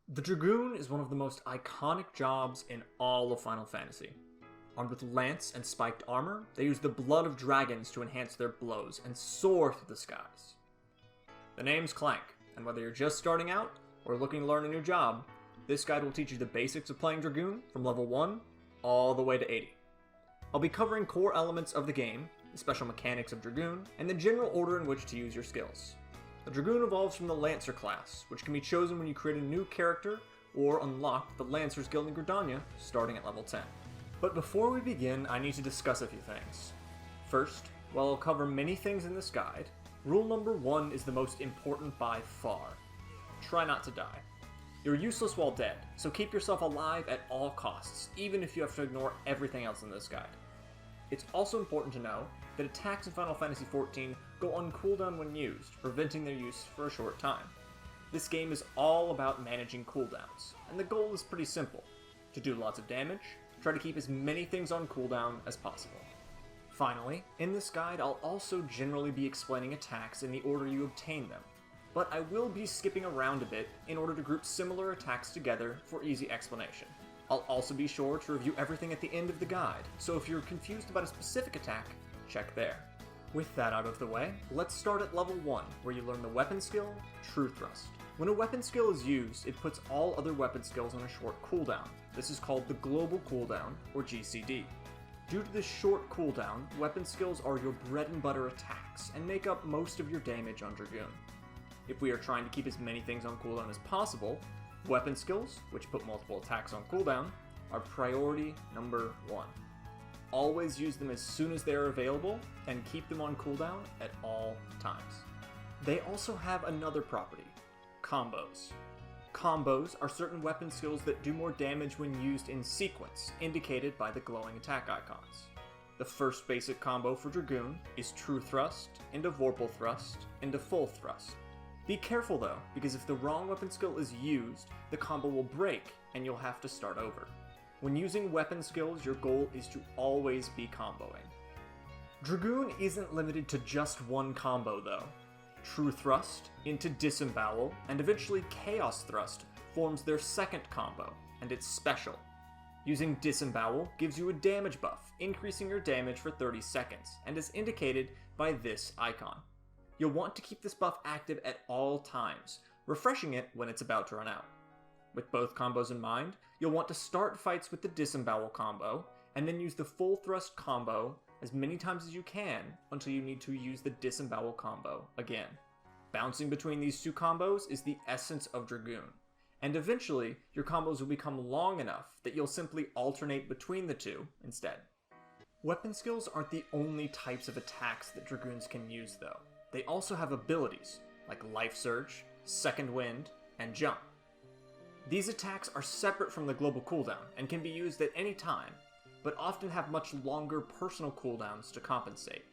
The Dragoon is one of the most iconic jobs in all of Final Fantasy. Armed with lance and spiked armor, they use the blood of dragons to enhance their blows and soar through the skies. The name's Clank, and whether you're just starting out or looking to learn a new job, this guide will teach you the basics of playing Dragoon from level 1 all the way to 80. I'll be covering core elements of the game, the special mechanics of Dragoon, and the general order in which to use your skills. The Dragoon evolves from the Lancer class, which can be chosen when you create a new character or unlock the Lancers Guild in Gridania, starting at level 10. But before we begin, I need to discuss a few things. First, while I'll cover many things in this guide, rule number 1 is the most important by far. Try not to die. You're useless while dead, so keep yourself alive at all costs, even if you have to ignore everything else in this guide. It's also important to know that attacks in Final Fantasy XIV go on cooldown when used, preventing their use for a short time. This game is all about managing cooldowns, and the goal is pretty simple. To do lots of damage, try to keep as many things on cooldown as possible. Finally, in this guide I'll also generally be explaining attacks in the order you obtain them, but I will be skipping around a bit in order to group similar attacks together for easy explanation. I'll also be sure to review everything at the end of the guide, so if you're confused about a specific attack, check there. With that out of the way, let's start at level 1, where you learn the weapon skill, True Thrust. When a weapon skill is used, it puts all other weapon skills on a short cooldown. This is called the Global Cooldown, or GCD. Due to this short cooldown, weapon skills are your bread and butter attacks, and make up most of your damage on Dragoon. If we are trying to keep as many things on cooldown as possible, weapon skills, which put multiple attacks on cooldown, are priority number 1. Always use them as soon as they are available, and keep them on cooldown at all times. They also have another property, combos. Combos are certain weapon skills that do more damage when used in sequence, indicated by the glowing attack icons. The first basic combo for Dragoon is True Thrust into Vorpal Thrust into Full Thrust. Be careful though, because if the wrong weapon skill is used, the combo will break and you'll have to start over. When using weapon skills, your goal is to always be comboing. Dragoon isn't limited to just one combo though. True Thrust into Disembowel and eventually Chaos Thrust forms their second combo, and it's special. Using Disembowel gives you a damage buff, increasing your damage for 30 seconds, and is indicated by this icon. You'll want to keep this buff active at all times, refreshing it when it's about to run out. With both combos in mind, you'll want to start fights with the Disembowel combo, and then use the Full Thrust combo as many times as you can until you need to use the Disembowel combo again. Bouncing between these two combos is the essence of Dragoon, and eventually your combos will become long enough that you'll simply alternate between the two instead. Weapon skills aren't the only types of attacks that Dragoons can use though. They also have abilities, like Life Surge, Second Wind, and Jump. These attacks are separate from the global cooldown and can be used at any time, but often have much longer personal cooldowns to compensate.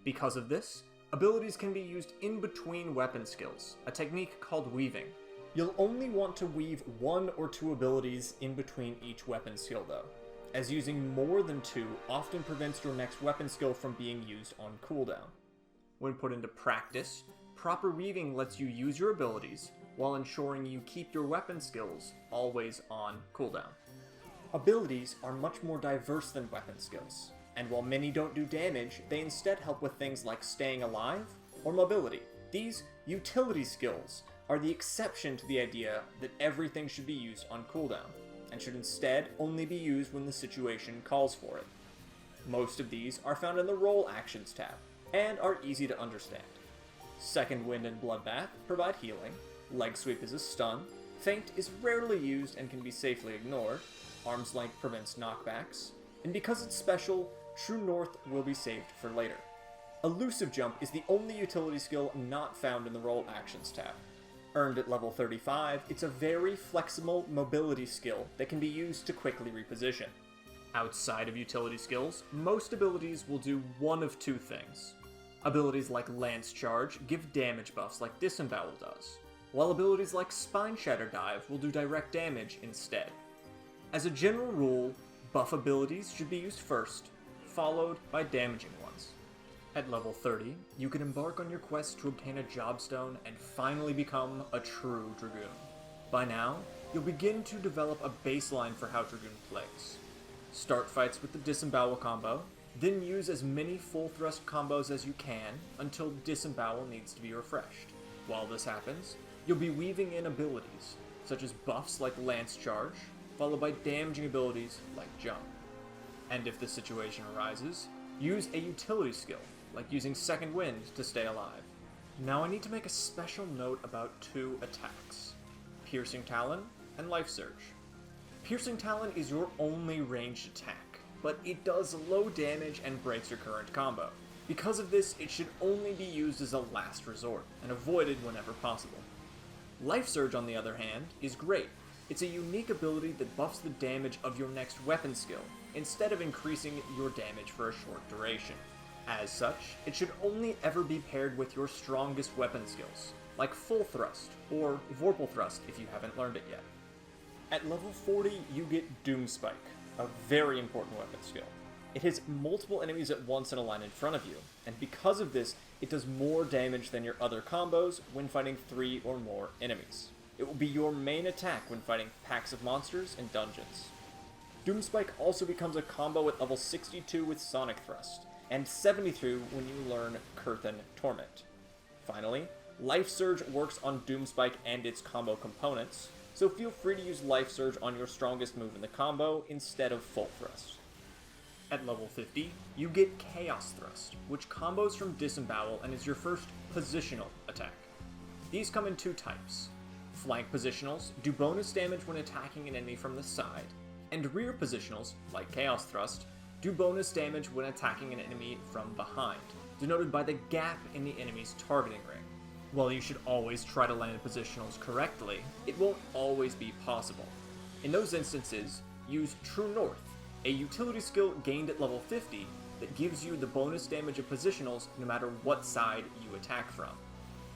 Because of this, abilities can be used in between weapon skills, a technique called weaving. You'll only want to weave 1 or 2 abilities in between each weapon skill though, as using more than 2 often prevents your next weapon skill from being used on cooldown. When put into practice, proper weaving lets you use your abilities while ensuring you keep your weapon skills always on cooldown. Abilities are much more diverse than weapon skills, and while many don't do damage, they instead help with things like staying alive or mobility. These utility skills are the exception to the idea that everything should be used on cooldown, and should instead only be used when the situation calls for it. Most of these are found in the Role Actions tab, and are easy to understand. Second Wind and Bloodbath provide healing, Leg Sweep is a stun, Feint is rarely used and can be safely ignored, Arm's Length prevents knockbacks, and because it's special, True North will be saved for later. Elusive Jump is the only utility skill not found in the Role Actions tab. Earned at level 35, it's a very flexible mobility skill that can be used to quickly reposition. Outside of utility skills, most abilities will do one of 2 things. Abilities like Lance Charge give damage buffs like Disembowel does, while abilities like Spine Shatter Dive will do direct damage instead. As a general rule, buff abilities should be used first, followed by damaging ones. At level 30, you can embark on your quest to obtain a Jobstone and finally become a true Dragoon. By now, you'll begin to develop a baseline for how Dragoon plays. Start fights with the Disembowel combo, then use as many full thrust combos as you can until Disembowel needs to be refreshed. While this happens, you'll be weaving in abilities, such as buffs like Lance Charge, followed by damaging abilities like Jump. And if the situation arises, use a utility skill, like using Second Wind to stay alive. Now I need to make a special note about two attacks: Piercing Talon and Life Surge. Piercing Talon is your only ranged attack, but it does low damage and breaks your current combo. Because of this, it should only be used as a last resort, and avoided whenever possible. Life Surge, on the other hand, is great. It's a unique ability that buffs the damage of your next weapon skill, instead of increasing your damage for a short duration. As such, it should only ever be paired with your strongest weapon skills, like Full Thrust, or Vorpal Thrust if you haven't learned it yet. At level 40, you get Doom Spike, a very important weapon skill. It hits multiple enemies at once in a line in front of you, and because of this, it does more damage than your other combos when fighting 3 or more enemies. It will be your main attack when fighting packs of monsters and dungeons. Doom Spike also becomes a combo at level 62 with Sonic Thrust, and 72 when you learn Curthin Torment. Finally, Life Surge works on Doom Spike and its combo components, so feel free to use Life Surge on your strongest move in the combo instead of Full Thrust. At level 50, you get Chaos Thrust, which combos from Disembowel and is your first positional attack. These come in two types. Flank positionals do bonus damage when attacking an enemy from the side, and rear positionals, like Chaos Thrust, do bonus damage when attacking an enemy from behind, denoted by the gap in the enemy's targeting ring. While you should always try to land positionals correctly, it won't always be possible. In those instances, use True North, a utility skill gained at level 50 that gives you the bonus damage of positionals no matter what side you attack from.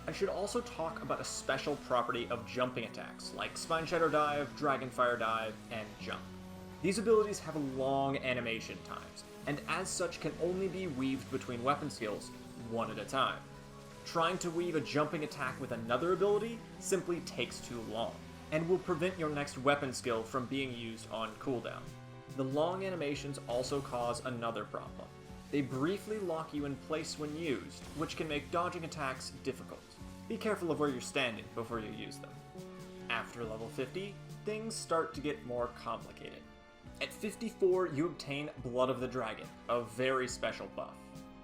I should also talk about a special property of jumping attacks, like Spine Shadow Dive, Dragonfire Dive, and Jump. These abilities have long animation times, and as such can only be weaved between weapon skills one at a time. Trying to weave a jumping attack with another ability simply takes too long, and will prevent your next weapon skill from being used on cooldown. The long animations also cause another problem. They briefly lock you in place when used, which can make dodging attacks difficult. Be careful of where you're standing before you use them. After level 50, things start to get more complicated. At 54, you obtain Blood of the Dragon, a very special buff.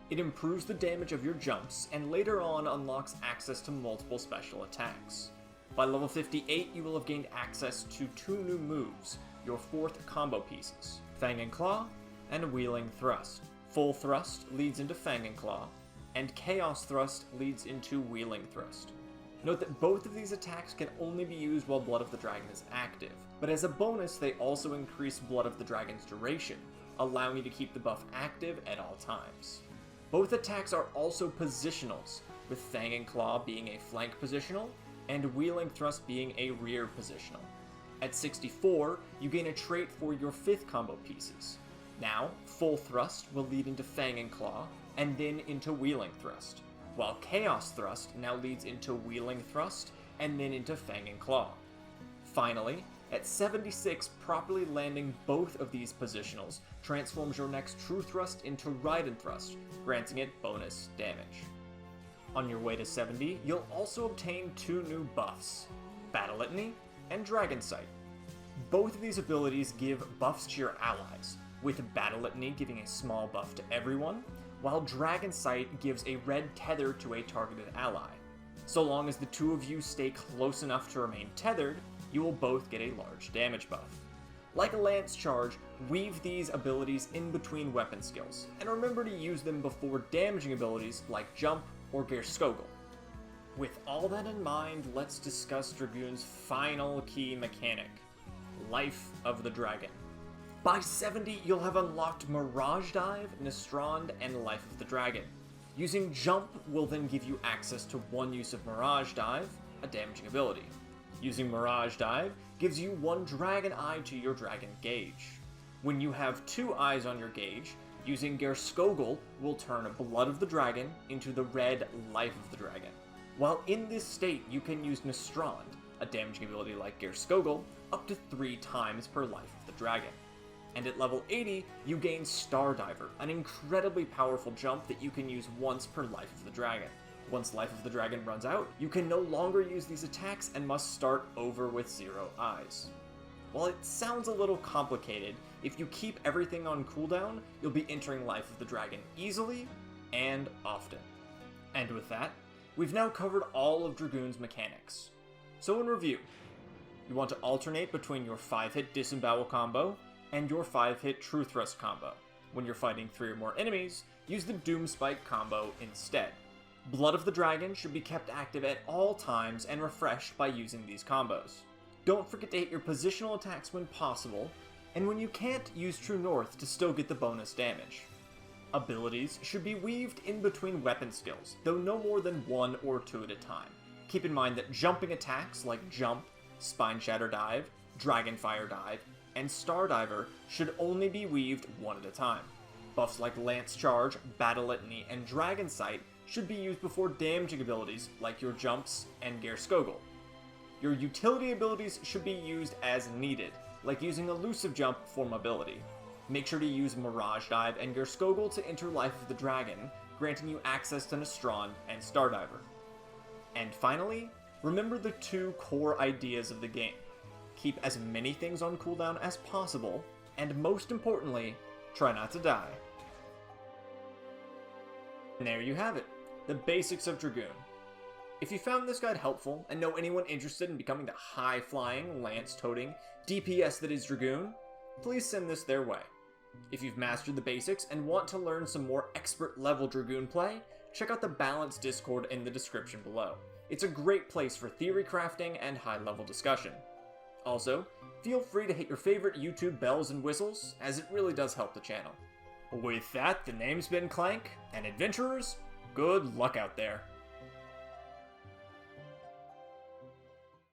It improves the damage of your jumps, and later on unlocks access to multiple special attacks. By level 58, you will have gained access to 2 new moves, your 4th combo pieces, Fang and Claw, and Wheeling Thrust. Full Thrust leads into Fang and Claw, and Chaos Thrust leads into Wheeling Thrust. Note that both of these attacks can only be used while Blood of the Dragon is active, but as a bonus they also increase Blood of the Dragon's duration, allowing you to keep the buff active at all times. Both attacks are also positionals, with Fang and Claw being a flank positional, and Wheeling Thrust being a rear positional. At 64, you gain a trait for your 5th combo pieces. Now, Full Thrust will lead into Fang and Claw, and then into Wheeling Thrust, while Chaos Thrust now leads into Wheeling Thrust, and then into Fang and Claw. Finally, at 76, properly landing both of these positionals transforms your next True Thrust into Raiden Thrust, granting it bonus damage. On your way to 70, you'll also obtain 2 new buffs, Battle Litany and Dragon Sight. Both of these abilities give buffs to your allies, with Battle Litany giving a small buff to everyone, while Dragon Sight gives a red tether to a targeted ally. So long as the two of you stay close enough to remain tethered, you will both get a large damage buff. Like a Lance Charge, weave these abilities in between weapon skills, and remember to use them before damaging abilities like Jump or Gerskogel. With all that in mind, let's discuss Dragoon's final key mechanic, Life of the Dragon. By 70, you'll have unlocked Mirage Dive, Nastrand, and Life of the Dragon. Using Jump will then give you access to 1 use of Mirage Dive, a damaging ability. Using Mirage Dive gives you 1 Dragon Eye to your Dragon Gauge. When you have 2 eyes on your gauge, using Gerskogel will turn Blood of the Dragon into the red Life of the Dragon. While in this state, you can use Nastrand, a damaging ability like Gerskogel, up to 3 times per life of the dragon. And at level 80, you gain Stardiver, an incredibly powerful jump that you can use once per life of the dragon. Once life of the dragon runs out, you can no longer use these attacks and must start over with 0 eyes. While it sounds a little complicated, if you keep everything on cooldown, you'll be entering life of the dragon easily and often. And with that, we've now covered all of Dragoon's mechanics. So in review, you want to alternate between your 5-hit Disembowel combo and your 5-hit True Thrust combo. When you're fighting 3 or more enemies, use the Doom Spike combo instead. Blood of the Dragon should be kept active at all times and refreshed by using these combos. Don't forget to hit your positional attacks when possible, and when you can't, use True North to still get the bonus damage. Abilities should be weaved in between weapon skills, though no more than 1 or 2 at a time. Keep in mind that jumping attacks like Jump, Spine Shatter Dive, Dragonfire Dive, and Stardiver should only be weaved 1 at a time. Buffs like Lance Charge, Battle Litany, and Dragon Sight should be used before damaging abilities like your Jumps and Gerskogel. Your utility abilities should be used as needed, like using Elusive Jump for mobility. Make sure to use Mirage Dive and Gerskogel to enter Life of the Dragon, granting you access to Nestron and Stardiver. And finally, remember the 2 core ideas of the game. Keep as many things on cooldown as possible, and most importantly, try not to die. And there you have it, the basics of Dragoon. If you found this guide helpful and know anyone interested in becoming the high-flying, lance-toting DPS that is Dragoon, please send this their way. If you've mastered the basics and want to learn some more expert-level Dragoon play, check out the Balance Discord in the description below. It's a great place for theory crafting and high-level discussion. Also, feel free to hit your favorite YouTube bells and whistles, as it really does help the channel. With that, the name's been Clank, and adventurers, good luck out there.